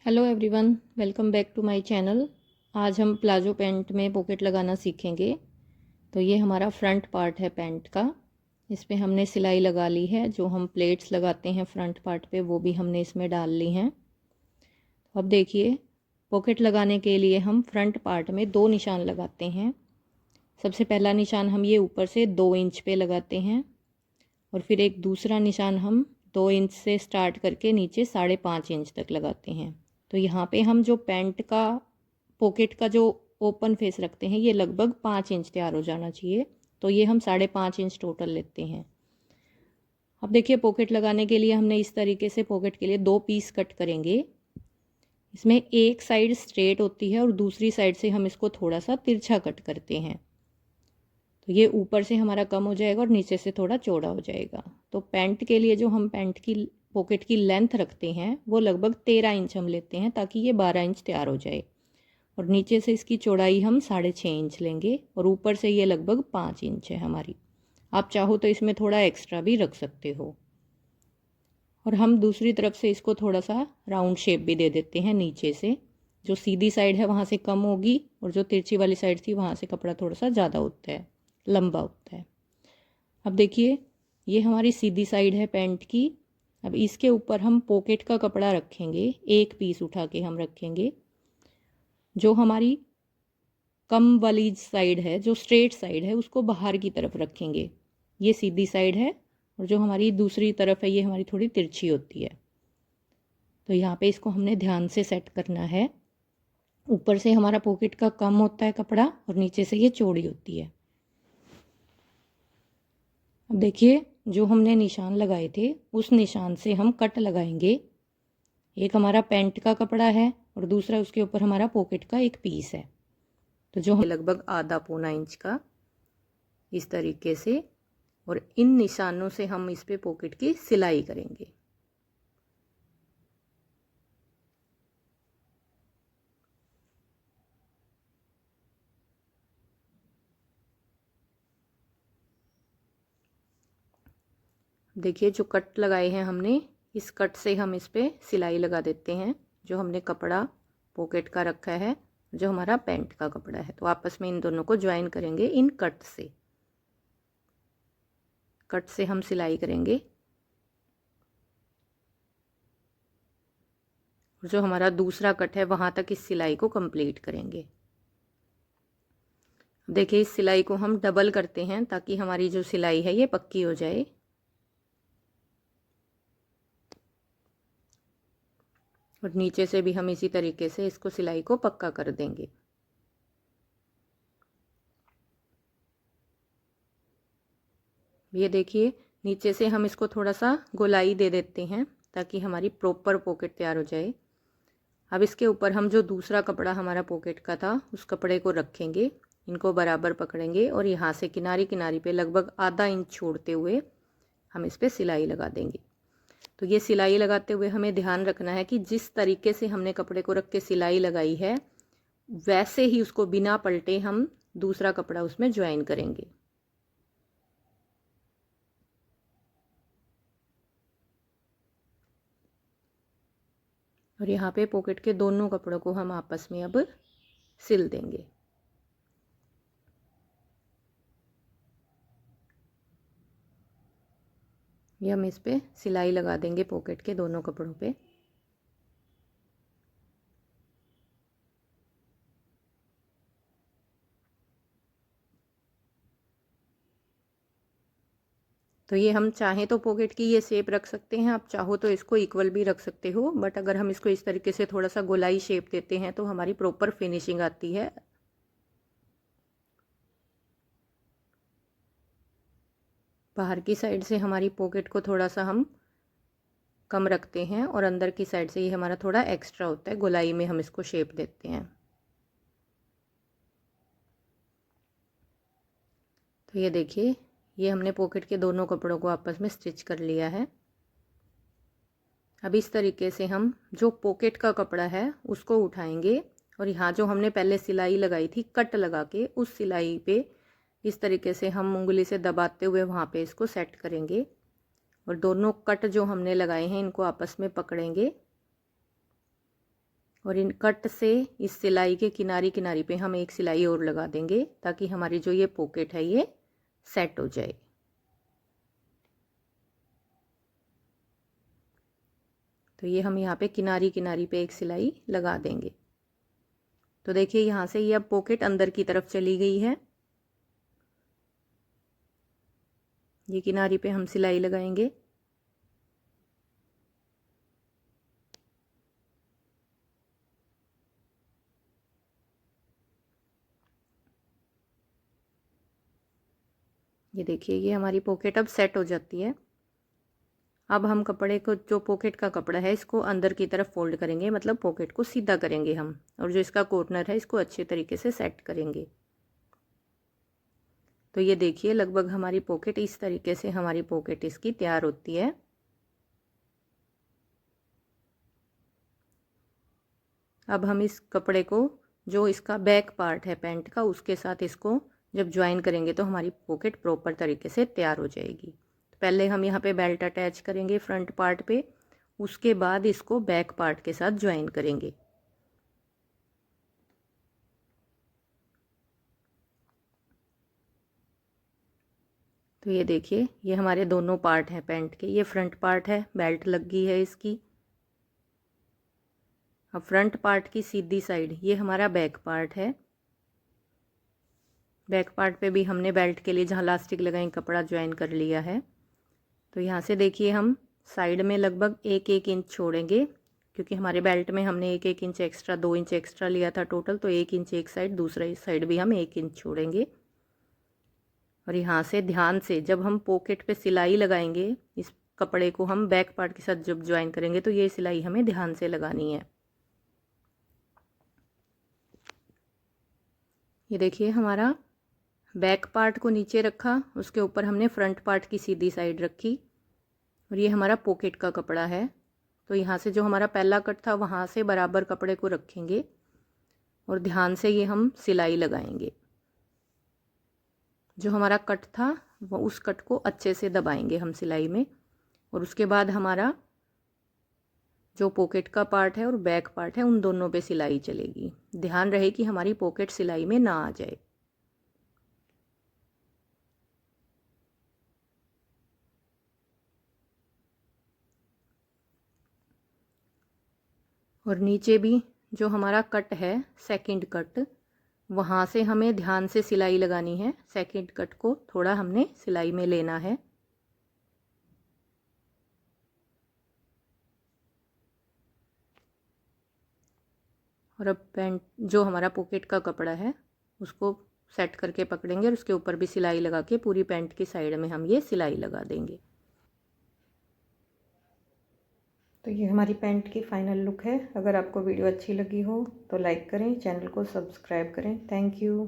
Hello everyone, welcome back to my channel. आज हम palazzo pant में पॉकेट लगाना सीखेंगे। तो ये हमारा फ्रंट पार्ट है पैंट का। इस पे हमने सिलाई लगा ली है। जो हम प्लेट्स लगाते हैं फ्रंट पार्ट पे वो भी हमने इसमें डाल ली हैं। तो अब देखिए, पॉकेट लगाने के लिए हम फ्रंट पार्ट में दो निशान लगाते हैं। सबसे पहला निशान हम ये ऊपर से 2 इंच पे लगाते हैं और फिर एक दूसरा निशान हम 2 इंच से स्टार्ट करके नीचे 5.5 इंच तक लगाते हैं। तो यहाँ पे हम जो पैंट का पॉकेट का जो ओपन फेस रखते हैं ये लगभग 5 इंच तैयार हो जाना चाहिए। तो ये हम 5.5 इंच टोटल लेते हैं। अब देखिए, पॉकेट लगाने के लिए हमने इस तरीके से पॉकेट के लिए 2 पीस कट करेंगे। इसमें एक साइड स्ट्रेट होती है और दूसरी साइड से हम इसको थोड़ा सा तिरछा कट करते हैं। तो ये ऊपर से हमारा कम हो जाएगा और नीचे से थोड़ा चौड़ा हो जाएगा। तो पैंट के लिए जो हम पैंट की पॉकेट की लेंथ रखते हैं वो लगभग 13 इंच हम लेते हैं, ताकि ये 12 इंच तैयार हो जाए। और नीचे से इसकी चौड़ाई हम 6.5 इंच लेंगे और ऊपर से ये लगभग 5 इंच है हमारी। आप चाहो तो इसमें थोड़ा एक्स्ट्रा भी रख सकते हो। और हम दूसरी तरफ से इसको थोड़ा सा राउंड शेप भी दे देते हैं नीचे से। जो सीधी साइड है वहाँ से कम होगी और जो तिरछी वाली साइड थी वहाँ से कपड़ा थोड़ा सा ज़्यादा होता है, लंबा होता है। अब देखिए, ये हमारी सीधी साइड है पैंट की। अब इसके ऊपर हम पॉकेट का कपड़ा रखेंगे, एक पीस उठा के हम रखेंगे। जो हमारी कम वाली साइड है, जो स्ट्रेट साइड है, उसको बाहर की तरफ रखेंगे। ये सीधी साइड है और जो हमारी दूसरी तरफ है ये हमारी थोड़ी तिरछी होती है। तो यहाँ पे इसको हमने ध्यान से सेट करना है। ऊपर से हमारा पॉकेट का कम होता है कपड़ा और नीचे से ये चौड़ी होती है। अब देखिए, जो हमने निशान लगाए थे उस निशान से हम कट लगाएंगे। एक हमारा पैंट का कपड़ा है और दूसरा उसके ऊपर हमारा पॉकेट का एक पीस है। तो जो हम लगभग आधा पौना इंच का इस तरीके से, और इन निशानों से हम इस पे पॉकेट की सिलाई करेंगे। देखिए, जो कट लगाए हैं हमने, इस कट से हम इस पे सिलाई लगा देते हैं। जो हमने कपड़ा पॉकेट का रखा है, जो हमारा पैंट का कपड़ा है, तो आपस में इन दोनों को ज्वाइन करेंगे इन कट से। कट से हम सिलाई करेंगे और जो हमारा दूसरा कट है वहां तक इस सिलाई को कंप्लीट करेंगे। देखिए, इस सिलाई को हम डबल करते हैं ताकि हमारी जो सिलाई है ये पक्की हो जाए। और नीचे से भी हम इसी तरीके से इसको सिलाई को पक्का कर देंगे। ये देखिए, नीचे से हम इसको थोड़ा सा गोलाई दे देते हैं ताकि हमारी प्रॉपर पॉकेट तैयार हो जाए। अब इसके ऊपर हम जो दूसरा कपड़ा हमारा पॉकेट का था उस कपड़े को रखेंगे, इनको बराबर पकड़ेंगे और यहाँ से किनारी किनारी पे लगभग आधा इंच छोड़ते हुए हम इस पे सिलाई लगा देंगे। तो ये सिलाई लगाते हुए हमें ध्यान रखना है कि जिस तरीके से हमने कपड़े को रख के सिलाई लगाई है वैसे ही उसको बिना पलटे हम दूसरा कपड़ा उसमें ज्वाइन करेंगे। और यहाँ पे पॉकेट के दोनों कपड़ों को हम आपस में अब सिल देंगे। ये हम इस पे सिलाई लगा देंगे पॉकेट के दोनों कपड़ों पे। तो ये हम चाहें तो पॉकेट की ये शेप रख सकते हैं, आप चाहो तो इसको इक्वल भी रख सकते हो, बट अगर हम इसको इस तरीके से थोड़ा सा गोलाई शेप देते हैं तो हमारी प्रॉपर फिनिशिंग आती है। बाहर की साइड से हमारी पॉकेट को थोड़ा सा हम कम रखते हैं और अंदर की साइड से ये हमारा थोड़ा एक्स्ट्रा होता है, गोलाई में हम इसको शेप देते हैं। तो ये देखिए, ये हमने पॉकेट के दोनों कपड़ों को आपस में स्टिच कर लिया है। अब इस तरीके से हम जो पॉकेट का कपड़ा है उसको उठाएंगे और यहाँ जो हमने पहले सिलाई लगाई थी कट लगा के, उस सिलाई पे इस तरीके से हम उंगली से दबाते हुए वहाँ पे इसको सेट करेंगे और दोनों कट जो हमने लगाए हैं इनको आपस में पकड़ेंगे और इन कट से इस सिलाई के किनारी किनारी पे हम एक सिलाई और लगा देंगे ताकि हमारी जो ये पॉकेट है ये सेट हो जाए। तो ये हम यहाँ पे किनारी किनारी पे एक सिलाई लगा देंगे। तो देखिए यहाँ से ये अब पॉकेट अंदर की तरफ चली गई है। ये किनारी पे हम सिलाई लगाएंगे। ये देखिए ये हमारी पॉकेट अब सेट हो जाती है। अब हम कपड़े को, जो पॉकेट का कपड़ा है, इसको अंदर की तरफ फोल्ड करेंगे, मतलब पॉकेट को सीधा करेंगे हम, और जो इसका कॉर्नर है इसको अच्छे तरीके से सेट करेंगे। तो ये देखिए लगभग हमारी पॉकेट इस तरीके से हमारी पॉकेट इसकी तैयार होती है। अब हम इस कपड़े को, जो इसका बैक पार्ट है पैंट का, उसके साथ इसको जब ज्वाइन करेंगे तो हमारी पॉकेट प्रॉपर तरीके से तैयार हो जाएगी। तो पहले हम यहाँ पे बेल्ट अटैच करेंगे फ्रंट पार्ट पे, उसके बाद इसको बैक पार्ट के साथ ज्वाइन करेंगे। तो ये देखिए ये हमारे दोनों पार्ट हैं पैंट के। ये फ्रंट पार्ट है, बेल्ट लग गई है इसकी। अब फ्रंट पार्ट की सीधी साइड ये हमारा बैक पार्ट है। बैक पार्ट पे भी हमने बेल्ट के लिए जहाँ इलास्टिक लगाई कपड़ा ज्वाइन कर लिया है। तो यहाँ से देखिए हम साइड में लगभग 1-1 इंच छोड़ेंगे, क्योंकि हमारे बेल्ट में हमने 1-1 इंच एक्स्ट्रा, 2 इंच एक्स्ट्रा लिया था टोटल। तो 1 इंच एक साइड, दूसरा साइड भी हम 1 इंच छोड़ेंगे। और यहाँ से ध्यान से जब हम पॉकेट पे सिलाई लगाएंगे, इस कपड़े को हम बैक पार्ट के साथ जब ज्वाइन करेंगे तो ये सिलाई हमें ध्यान से लगानी है। ये देखिए हमारा बैक पार्ट को नीचे रखा, उसके ऊपर हमने फ्रंट पार्ट की सीधी साइड रखी, और ये हमारा पॉकेट का कपड़ा है। तो यहाँ से जो हमारा पहला कट था वहाँ से बराबर कपड़े को रखेंगे और ध्यान से ये हम सिलाई लगाएंगे। जो हमारा कट था वो उस कट को अच्छे से दबाएंगे हम सिलाई में, और उसके बाद हमारा जो पॉकेट का पार्ट है और बैक पार्ट है उन दोनों पे सिलाई चलेगी। ध्यान रहे कि हमारी पॉकेट सिलाई में ना आ जाए। और नीचे भी जो हमारा कट है सेकंड कट, वहाँ से हमें ध्यान से सिलाई लगानी है। सेकंड कट को थोड़ा हमने सिलाई में लेना है। और अब पैंट, जो हमारा पॉकेट का कपड़ा है, उसको सेट करके पकड़ेंगे और उसके ऊपर भी सिलाई लगा के पूरी पैंट की साइड में हम ये सिलाई लगा देंगे। तो ये हमारी पैंट की फाइनल लुक है। अगर आपको वीडियो अच्छी लगी हो तो लाइक करें, चैनल को सब्सक्राइब करें। Thank you.